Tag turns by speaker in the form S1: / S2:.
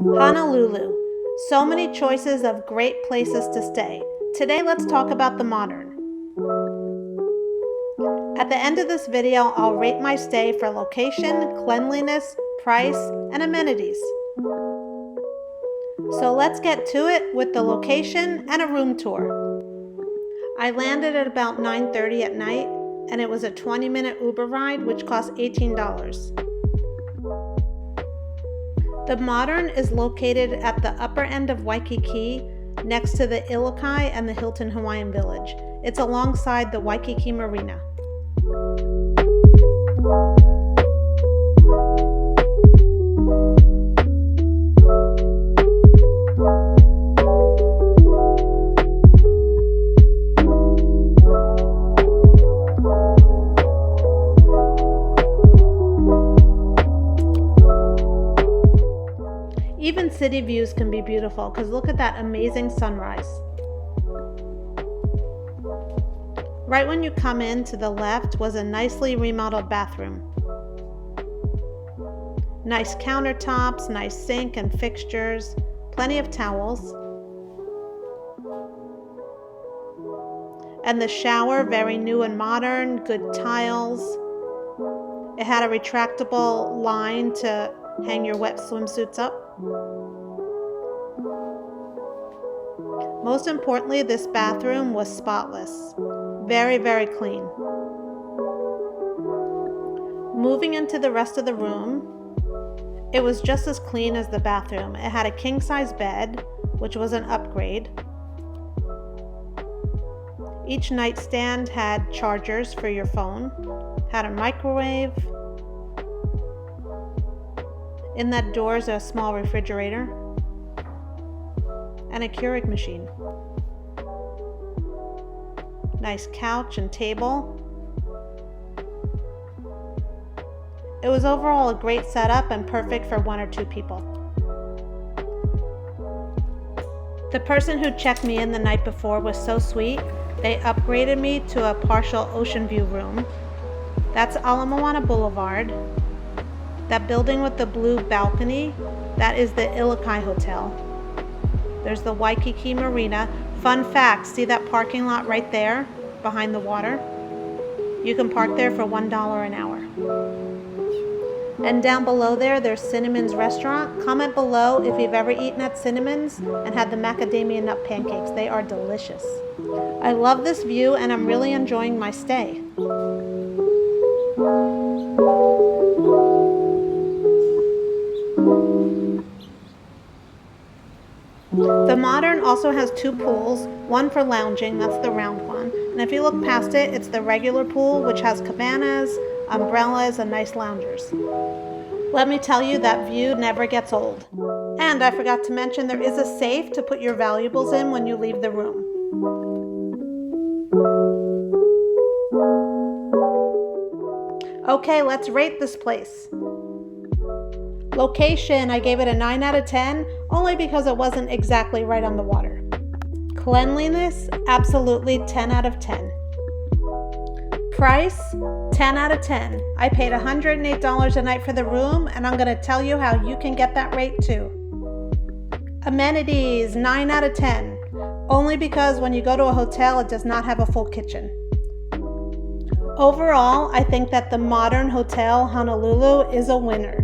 S1: Honolulu. So many choices of great places to stay. Today let's talk about the Modern. At the end of this video, I'll rate my stay for location, cleanliness, price, and amenities. So let's get to it with the location and a room tour. I landed at about 9:30 at night, and it was a 20-minute Uber ride, which cost $18. The Modern is located at the upper end of Waikiki, next to the Ilokai and the Hilton Hawaiian Village. It's alongside the Waikiki Marina. Even city views can be beautiful because look at that amazing sunrise. Right when you come in, to the left was a nicely remodeled bathroom. Nice countertops, nice sink and fixtures, plenty of towels. And the shower, very new and modern, good tiles. It had a retractable line to hang your wet swimsuits up. Most importantly, this bathroom was spotless. Very, very clean. Moving into the rest of the room, it was just as clean as the bathroom. It had a king-size bed, which was an upgrade. Each nightstand had chargers for your phone, had a microwave. In that door is a small refrigerator and a Keurig machine. Nice couch and table. It was overall a great setup and perfect for 1 or 2 people. The person who checked me in the night before was so sweet. They upgraded me to a partial ocean view room. That's Ala Moana Boulevard. That building with the blue balcony, that is the Ilokai Hotel. There's the Waikiki Marina. Fun fact, see that parking lot right there behind the water? You can park there for $1 an hour. And down below there's Cinnamon's restaurant. Comment below if you've ever eaten at Cinnamon's and had the macadamia nut pancakes. They are delicious. I love this view and I'm really enjoying my stay. The Modern also has 2 pools, one for lounging, that's the round one, and if you look past it, it's the regular pool, which has cabanas, umbrellas, and nice loungers. Let me tell you, that view never gets old. And I forgot to mention, there is a safe to put your valuables in when you leave the room. Okay, let's rate this place. Location, I gave it a 9 out of 10, only because it wasn't exactly right on the water. Cleanliness, absolutely 10 out of 10. Price, 10 out of 10. I paid $108 a night for the room, and I'm going to tell you how you can get that rate too. Amenities, 9 out of 10, only because when you go to a hotel, it does not have a full kitchen. Overall, I think that the Modern Hotel Honolulu is a winner.